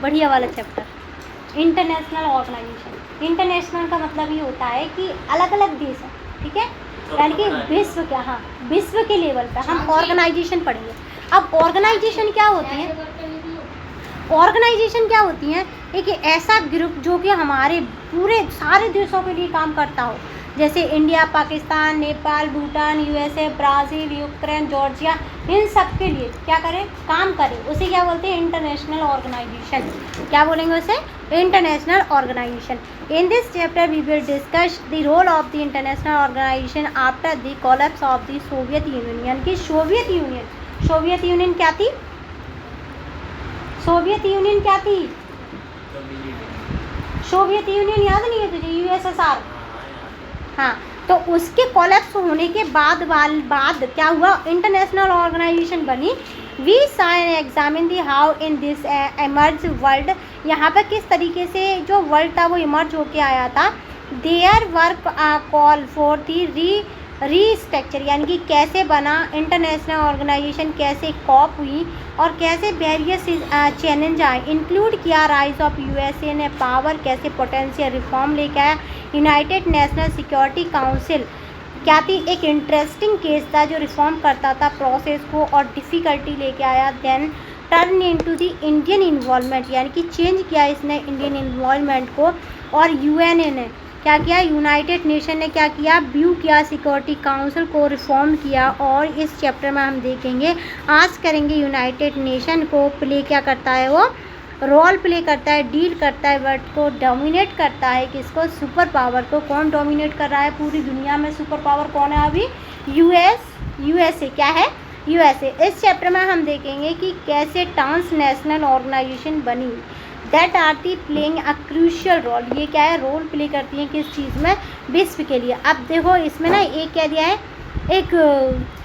बढ़िया वाला chapter, international organisation. International का मतलब ये होता है कि अलग अलग देश हैं, ठीक है, यानी कि विश्व क्या, हाँ विश्व के लेवल पर हम ऑर्गेनाइजेशन पढ़ेंगे। अब ऑर्गेनाइजेशन क्या होती है, ऑर्गेनाइजेशन क्या होती है, एक ऐसा ग्रुप जो कि हमारे पूरे सारे देशों के लिए काम करता हो, जैसे India, Pakistan, Nepal, Bhutan, USA, Brazil, Ukraine, Georgia, इन सब के लिए क्या करें, काम करें, उसे क्या बोलते हैं, इंटरनेशनल ऑर्गेनाइजेशन। क्या बोलेंगे उसे, international organisation. In this chapter we will discuss the role of the international organisation after the collapse of the Soviet Union, यानी कि सोवियत यूनियन, सोवियत यूनियन क्या थी, सोवियत यूनियन क्या थी, सोवियत यूनियन याद नहीं है तुझे, यूएसएसआर, हाँ, तो उसके कोलैप्स होने के बाद क्या हुआ, इंटरनेशनल ऑर्गेनाइजेशन बनी। We sign examine the how in this emerge world, यहाँ पर किस तरीके से जो वर्ल्ड था वो इमर्ज होके आया था। Their work call for the restructure, यानी कि कैसे बना इंटरनेशनल ऑर्गेनाइजेशन, कैसे कॉप हुई और कैसे वेरियस चैलेंज आए, इंक्लूड किया राइज ऑफ यूएसए ने पावर, कैसे पोटेंशियल रिफॉर्म लेके आया। यूनाइटेड नेशनल सिक्योरिटी काउंसिल क्या थी, एक इंटरेस्टिंग केस था जो रिफॉर्म करता था प्रोसेस को और डिफ़िकल्टी लेके आया। Then turn into the Indian involvement, यानी कि चेंज किया इसने इंडियन इन्वॉल्वमेंट को। और यूएनए ने क्या किया, यूनाइटेड नेशन ने क्या किया, व्यू किया सिक्योरिटी काउंसिल को, रिफॉर्म किया। और इस चैप्टर में हम देखेंगे, आज करेंगे यूनाइटेड नेशन को प्ले क्या करता है, वो रोल प्ले करता है, डील करता है, वर्ल्ड को डोमिनेट करता है, किसको, सुपर पावर को। कौन डोमिनेट कर रहा है पूरी दुनिया में, सुपर पावर कौन है अभी, यूएसए, क्या है, यूएसए। इस चैप्टर में हम देखेंगे कि कैसे ट्रांसनेशनल ऑर्गेनाइजेशन बनी, that are the playing a crucial role, ये क्या है, रोल प्ले करती हैं किस चीज़ में, विश्व के लिए। अब देखो इसमें ना एक क्या दिया है, एक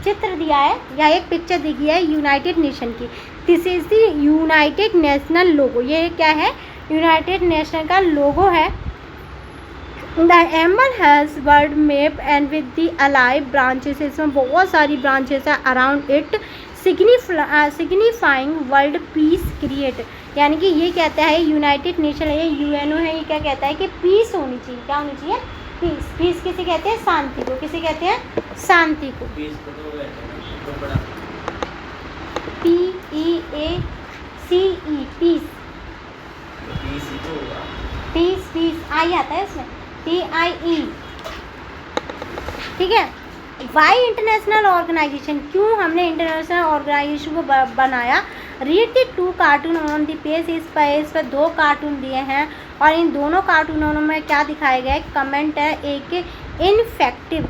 चित्र दिया है या एक पिक्चर दी गई है यूनाइटेड नेशन की। This is the United National logo, ये क्या है, यूनाइटेड नेशन का लोगो है। The emblem has world map and with the alive branches, इसमें बहुत सारी ब्रांचेस है around it, signifying world peace create, यानी कि ये कहता है यूनाइटेड नेशन है, यूएनओ है, ये क्या कहता है कि पीस होनी चाहिए, क्या होनी चाहिए, पीस। पीस किसे कहते हैं, शांति को, किसे कहते हैं, शांति को। PEACE, पीस, पीस, पीस आई आता है उसमें, PIE, ठीक है। वाई इंटरनेशनल ऑर्गेनाइजेशन, क्यों हमने इंटरनेशनल ऑर्गेनाइजेशन को बनाया। Read the 2 cartoon on the page, इस पर 2 कार्टून दिए हैं और इन दोनों कार्टूनों में क्या दिखाया गया है, कमेंट है एक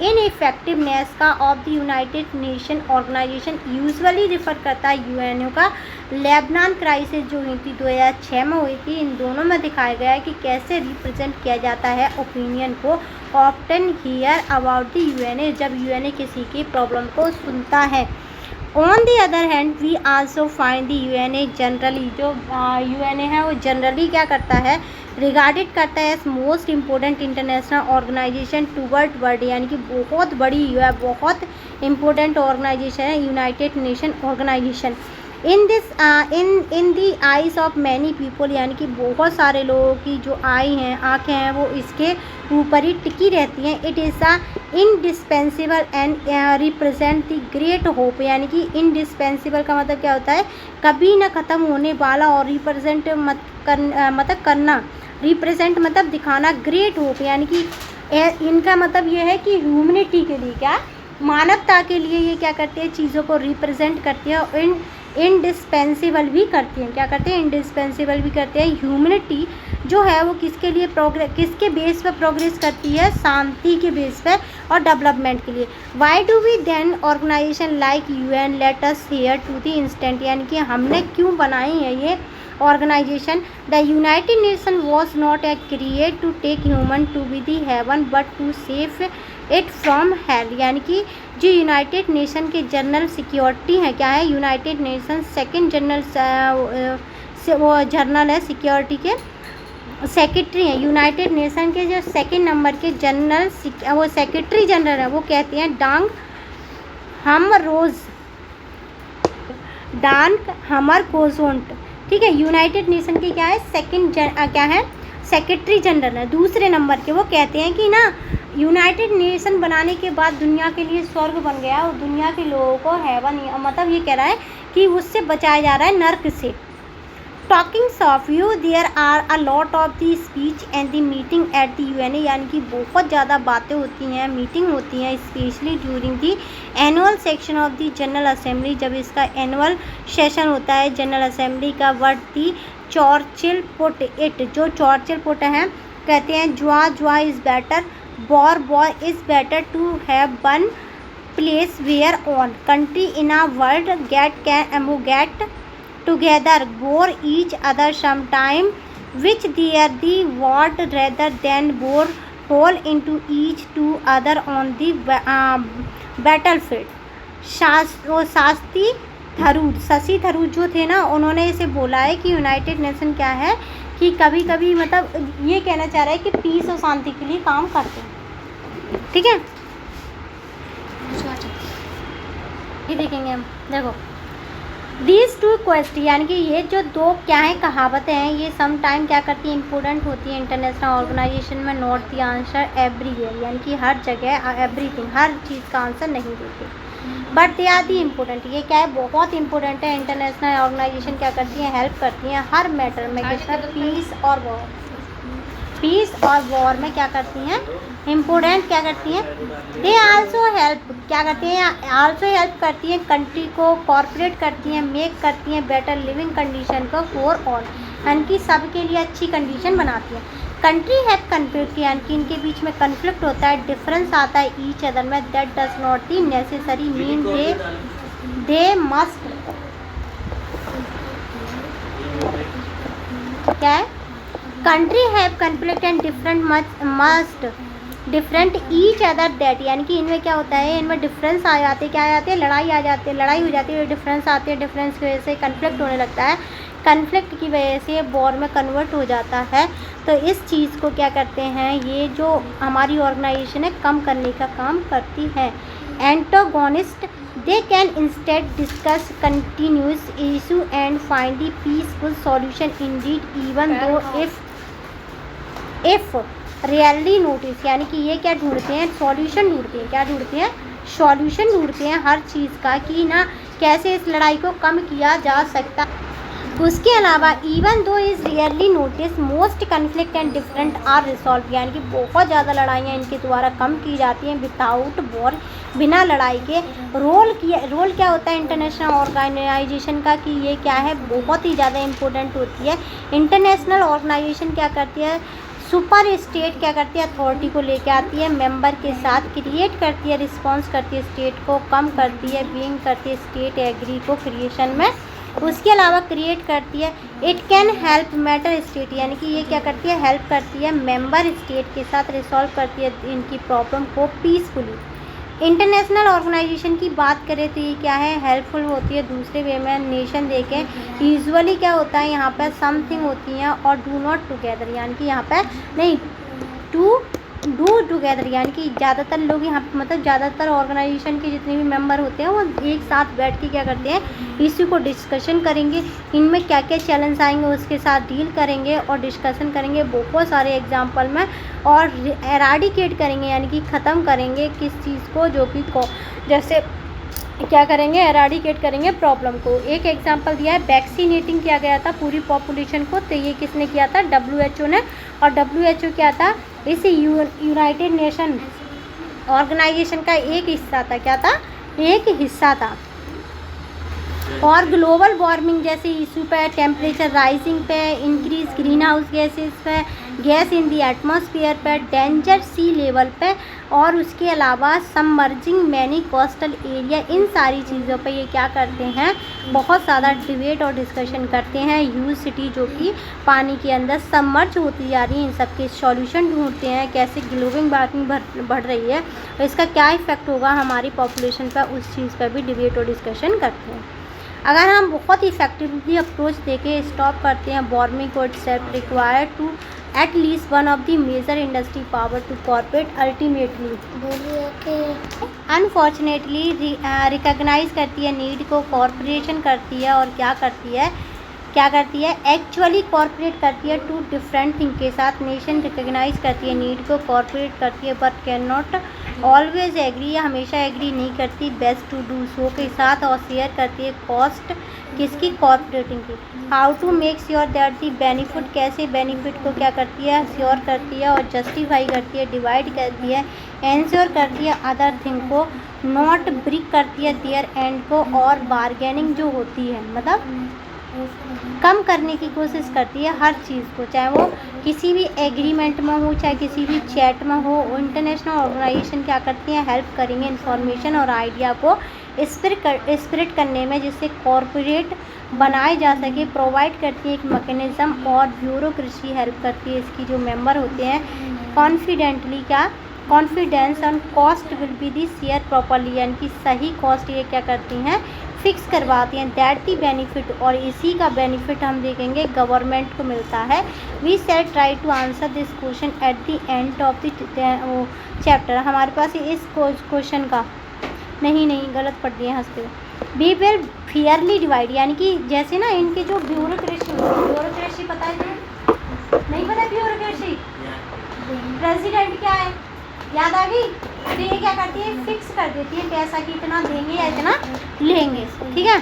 इनइफेक्टिवनेस का of the United Nation organisation, usually refer करता है यूएनओ का। लेबनान क्राइसिस जो हुई थी 2006 में हुई थी, इन दोनों में दिखाया गया है कि कैसे रिप्रेजेंट किया जाता है ओपिनियन को। Often hear about the UNA, जब यूएनए किसी की प्रॉब्लम को सुनता है। On the other hand we also find the UNA generally, जो यूएनए है वो जनरली क्या करता है, रिगार्डेड करता है as most important international organisation toward world, यानी कि बहुत बड़ी है, बहुत इम्पोर्टेंट ऑर्गेनाइजेशन है United Nation organisation. In this in the eyes of many people, यानी कि बहुत सारे लोगों की जो आई हैं, आँखें हैं, वो इसके ऊपर ही टिकी रहती हैं। It is a indispensable and represent the great hope, यानी कि इंडिस्पेंसिबल का मतलब क्या होता है, कभी ना ख़त्म होने वाला, और रिप्रेजेंट मतलब करना, रिप्रेजेंट मतलब दिखाना, ग्रेट होप यानी कि इनका मतलब ये है कि ह्यूमनिटी के लिए, क्या मानवता के लिए ये क्या करती है, चीज़ों को रिप्रेजेंट करती है और इंडिस्पेंसिबल भी करती हैं। क्या करते हैं, इंडिस्पेंसिबल भी करते हैं। ह्यूमनिटी जो है वो किसके लिए प्रोग्रेस, किसके बेस पर प्रोग्रेस करती है, शांति के बेस पर और डेवलपमेंट के लिए। Why do we then organisation like UN let us here to the instant, यानी कि हमने क्यों बनाई है ये organisation. The United Nation was not a create to take human to be the heaven but to save it from hell, यानी कि जो यूनाइटेड नेशन के जनरल सिक्योरिटी है, क्या है, यूनाइटेड नेशन सेकंड जनरल वो जर्नल है सिक्योरिटी के सेक्रेटरी हैं, यूनाइटेड नेशन के जो सेकंड नंबर के जनरल वो सेक्रेटरी जनरल है, वो कहते हैं डांग हमर कोजोंट, ठीक है। यूनाइटेड नेशन के क्या है, क्या है, सेक्रेटरी जनरल है, दूसरे नंबर के। वो कहते हैं कि ना यूनाइटेड नेशन बनाने के बाद दुनिया के लिए स्वर्ग बन गया और दुनिया के लोगों को हेवन, मतलब ये कह रहा है कि उससे बचाया जा रहा है, नर्क से। Talkings of you there are a lot of the speech and the meeting at the UN, यानी कि बहुत ज़्यादा बातें होती हैं, मीटिंग होती हैं, specially during the annual section of the general assembly, जब इसका एनुअल सेशन होता है जनरल असेंबली का। Word the Churchill put it, जो चर्चिल पुट है, कहते हैं jaw is better, bore is better to have one place where on country in a world get together bore each other sometime which they are the what rather than bore hole into each to other on the battlefield। Shashi Tharoor जो थे ना, उन्होंने इसे बोला है कि United nation क्या है कि कभी कभी मतलब ये कहना चाह रहा है कि पीस और शांति के लिए काम करते हैं। ठीक है, ये देखेंगे हम। देखो दीज टू क्वेश्चन, यानी कि ये जो दो क्या है कहावतें हैं, ये सम टाइम क्या करती है, इंपॉर्टेंट होती है इंटरनेशनल ऑर्गेनाइजेशन में। नॉट द आंसर एवरीवेयर, यानी कि हर जगह एवरीथिंग, हर चीज़ का आंसर नहीं देते, but they are the important. ये क्या है, बहुत इंपॉर्टेंट है। इंटरनेशनल ऑर्गेनाइजेशन क्या करती है, हेल्प करती हैं हर मैटर में, किसका, पीस और वॉर में क्या करती हैं, इम्पोर्टेंट क्या करती हैं। दे आल्सो हेल्प, क्या करती हैं, आल्सो हेल्प करती हैं कंट्री को, कॉर्पोरेट करती हैं, मेक करती हैं बेटर लिविंग कंडीशन को फॉर ऑल, यानी कि सबके लिए अच्छी कंडीशन बनाती हैं। कंट्री हैव कन्फ्लिक्ट, यानी कि इनके बीच में कन्फ्लिक्ट होता है, डिफरेंस आता है ईच अदर में, that does not the necessary mean they must, क्या है, country have conflict and different must different each other that, यानी कि इनमें क्या होता है, इनमें डिफरेंस आ जाते हैं, क्या आ जाते हैं, लड़ाई आ जाती है, लड़ाई हो जाती है, डिफरेंस आते हैं, डिफरेंस की वजह से कन्फ्लिक्ट होने लगता है, कन्फ्लिक्ट की वजह से वॉर में कन्वर्ट हो जाता है। तो इस चीज़ को क्या करते हैं, ये जो हमारी ऑर्गेनाइजेशन है कम करने का काम करती है। Antagonist, they can instead discuss continuous issue and find the peaceful solution indeed, even though if rarely notice, यानी कि ये क्या ढूंढते हैं, सॉल्यूशन ढूंढते हैं, क्या ढूंढते हैं, सॉल्यूशन ढूंढते हैं हर चीज़ का, कि ना कैसे इस लड़ाई को कम किया जा सकता। उसके अलावा even though is rarely notice most conflict and different are resolve, यानी कि बहुत ज़्यादा लड़ाइयाँ इनके द्वारा कम की जाती हैं विदाउट वॉर, बिना लड़ाई के। रोल क्या होता है इंटरनेशनल ऑर्गेनाइजेशन का, कि ये क्या है, बहुत ही ज़्यादा इम्पोर्टेंट होती है। इंटरनेशनल ऑर्गेनाइजेशन क्या करती है, सुपर स्टेट क्या करती है, अथॉरिटी को लेके आती है, मेंबर के साथ क्रिएट करती है, रिस्पॉन्स करती है, स्टेट को कम करती है, बीइंग करती है स्टेट एग्री को क्रिएशन में। उसके अलावा क्रिएट करती है, it can help matter state, यानी कि ये क्या करती है, हेल्प करती है मेंबर स्टेट के साथ, रिसॉल्व करती है इनकी प्रॉब्लम को पीसफुली। इंटरनेशनल ऑर्गेनाइजेशन की बात करें तो ये क्या है, हेल्पफुल होती है दूसरे वे में। नेशन देखें, यूजुअली क्या होता है यहाँ पर समथिंग होती हैं और डू नॉट टुगेदर, यानी कि यहाँ पर नहीं डू टुगेदर, यानी कि ज़्यादातर लोग यहाँ मतलब ज़्यादातर ऑर्गेनाइजेशन के जितने भी मेंबर होते हैं वो एक साथ बैठ के क्या करते हैं, इश्यू को डिस्कशन करेंगे, इनमें क्या क्या चैलेंज आएंगे उसके साथ डील करेंगे और डिस्कशन करेंगे बहुत सारे एग्जांपल में, और एराडिकेट करेंगे, यानी कि ख़त्म करेंगे किस चीज़ को, जो कि जैसे क्या करेंगे, एराडिकेट करेंगे प्रॉब्लम को। एक एग्जांपल दिया है, वैक्सीनेटिंग किया गया था पूरी पॉपुलेशन को, तो ये किसने किया था, WHO ने। और WHO क्या था, इस यूनाइटेड नेशन ऑर्गेनाइजेशन का एक हिस्सा था, क्या था, एक हिस्सा था। और ग्लोबल वार्मिंग जैसे इशू पे, टेम्परेचर राइजिंग पे, इंक्रीज ग्रीन हाउस गैसेस पे, गैस इन दी एटमॉस्फेयर पे, डेंजर सी लेवल पे, और उसके अलावा सबमर्जिंग मैनी कोस्टल एरिया, इन सारी चीज़ों पे ये क्या करते हैं, बहुत ज़्यादा डिबेट और डिस्कशन करते हैं। ह्यूज सिटी जो कि पानी के अंदर सबमर्ज होती जा रही है, इन सब के सॉल्यूशन ढूंढते हैं, कैसे ग्लोबल वार्मिंग बढ़ रही है और इसका क्या इफ़ेक्ट होगा हमारी पॉपुलेशन पर, उस चीज़ पर भी डिबेट और डिस्कशन करते हैं। अगर हम बहुत इफेक्टिवली अप्रोच देके स्टॉप करते हैं वार्मिंग को, itself required to at least one of the major industry power to corporate ultimately unfortunately recognise करती है नीड को, कॉरपोरेशन करती है और क्या करती है, क्या करती है, एक्चुअली कॉर्पोरेट करती है टू डिफरेंट थिंग के साथ। नेशन रिकग्नाइज करती है नीड को, कॉर्पोरेट करती है but can not always agree, हमेशा एग्री नहीं करती बेस्ट टू डू सो के साथ, और शेयर करती है कॉस्ट किसकी, कॉर्पोरेटिंग की। How to make sure that the benefit, कैसे बेनिफिट को क्या करती है, श्योर करती है और जस्टिफाई करती है, डिवाइड करती है, एंश्योर करती है अदर थिंग को, नॉट ब्रिक करती है देयर एंड को, और बारगेनिंग जो होती है मतलब कम करने की कोशिश करती है हर चीज़ को, चाहे वो किसी भी एग्रीमेंट में हो, चाहे किसी भी चैट में हो। इंटरनेशनल ऑर्गेनाइजेशन क्या करती हैं, हेल्प करेंगे इंफॉर्मेशन और आइडिया को स्प्रेड करने में, जिससे कॉर्पोरेट बनाए जा सके। प्रोवाइड करती है एक मैकेनिज़्म, और ब्यूरोक्रेसी हेल्प करती है, इसकी जो मेंबर होते हैं कॉन्फिडेंटली क्या, confidence on cost will be the share properly, यानी कि सही कॉस्ट ये क्या करती हैं, फिक्स करवाती हैं। दैट दी बेनिफिट, और इसी का बेनिफिट हम देखेंगे गवर्नमेंट को मिलता है। We sell try to answer this question at the end of the chapter. हमारे पास इस क्वेश्चन का नहीं गलत पढ़ दिए हंसते हुए। वी विल फेयरली डिवाइड, यानी कि जैसे ना इनके जो ब्यूरोक्रेसी पता है नहीं पता, ब्यूरोक्रेसी प्रेसिडेंट क्या है, याद आ गई। तो ये क्या करती है, फिक्स कर देती है पैसा कि इतना देंगे या इतना लेंगे, ठीक है।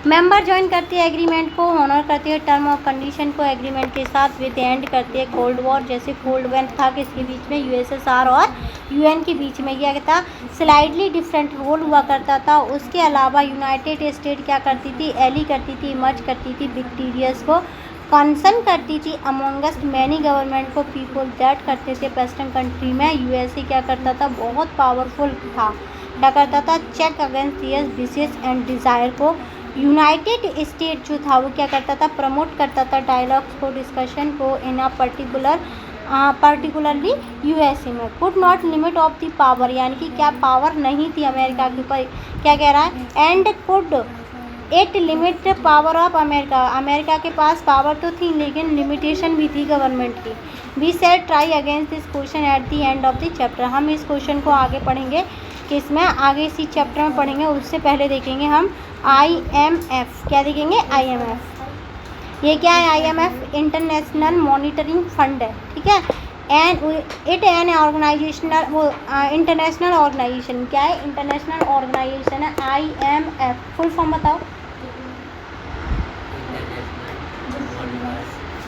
मेंबर ज्वाइन करती है एग्रीमेंट को, ऑनर करती है टर्म ऑफ कंडीशन को एग्रीमेंट के साथ, विद एंड करती है कोल्ड वॉर, जैसे कोल्ड वॉर था किसके बीच में, यूएसएसआर और यूएन के बीच में। क्या था, स्लाइडली डिफरेंट रोल हुआ करता था। उसके अलावा यूनाइटेड स्टेट क्या करती थी, एली करती थी, इमर्ज करती थी विक्टीरियस को, कंसर्न करती थी अमोंगस्ट मैनी गवर्नमेंट को, पीपल दैट करते थे वेस्टर्न कंट्री में। यूएसए क्या करता था, बहुत पावरफुल था, क्या करता था, check against their wishes and desire को। यूनाइटेड स्टेट जो था वो क्या करता था, प्रमोट करता था डायलॉग्स को, डिस्कशन को इन अ पर्टिकुलरली यूएसए में। Could not limit of the power, यानी कि क्या पावर नहीं थी अमेरिका के ऊपर, क्या कह रहा है, and could it limit power of America, America के पास पावर तो थी लेकिन लिमिटेशन भी थी गवर्नमेंट की। We said try against this question at the end of the chapter. हम इस क्वेश्चन को आगे पढ़ेंगे, किसमें, आगे इसी चैप्टर में पढ़ेंगे। उससे पहले देखेंगे हम IMF, क्या देखेंगे, IMF। ये क्या है, IMF इंटरनेशनल मॉनिटरिंग फंड है, ठीक है। एंड इट एन ऑर्गेनाइजेशनल, वो इंटरनेशनल ऑर्गेनाइजेशन, क्या है, इंटरनेशनल ऑर्गेनाइजेशन है IMF। फुल फॉर्म बताओ,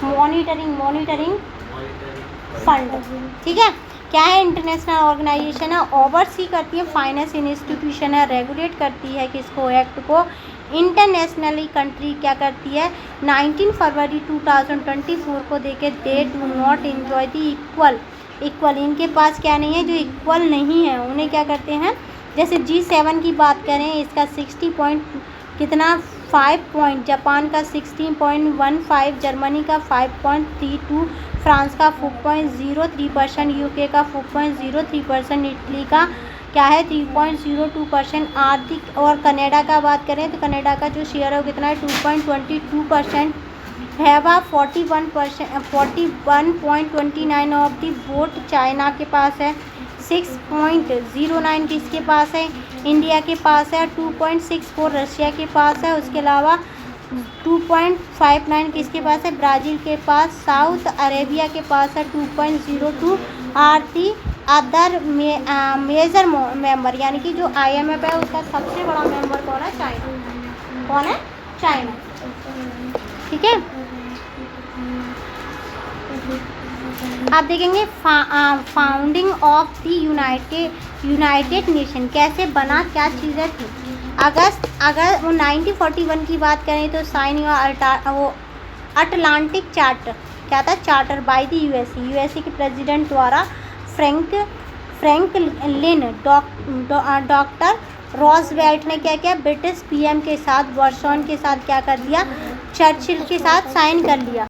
मॉनिटरिंग फंड, ठीक है। क्या है, इंटरनेशनल ऑर्गेनाइजेशन है, ओवरसी करती है फाइनेंस इंस्टीट्यूशन है, रेगुलेट करती है किसको, एक्ट को। इंटरनेशनली कंट्री क्या करती है, 19 फरवरी 2024 को देखे, they do not enjoy the equal, इनके पास क्या नहीं है, जो इक्वल नहीं है उन्हें क्या करते हैं, जैसे G7 की बात करें, इसका 60 पॉइंट कितना, 5 पॉइंट, जापान का 16.15, जर्मनी का 5.32, फ्रांस का 4.03%, यूके का 4.03%, इटली का क्या है 3.02%, आर्थिक। और कनाडा का बात करें तो कनाडा का जो शेयर है वो कितना है 2.22% है, वह 41.29 ऑफ दी वोट चाइना के पास है, 6.09 किसके पास है, इंडिया के पास है, 2.64 रशिया के पास है, उसके अलावा 2.59 किसके पास है, ब्राज़ील के पास, साउथ अरेबिया के पास है 2.02, आरती अदर मेजर मेंबर, यानी कि जो IMF है उसका सबसे बड़ा मेंबर कौन है, चाइना। कौन है, चाइना, ठीक है। आप देखेंगे founding of the United nation कैसे बना, क्या चीज़ें थी। अगर वो 1941 की बात करें तो साइन हुआ वो अटलांटिक चार्टर, क्या था, चार्टर बाय द यूएसए के प्रेसिडेंट द्वारा। फ्रैंकलिन डॉक्टर रॉजवेल्ट ने क्या किया, ब्रिटिश PM के साथ, वर्सॉन के साथ क्या कर दिया, चर्चिल के साथ साइन कर लिया,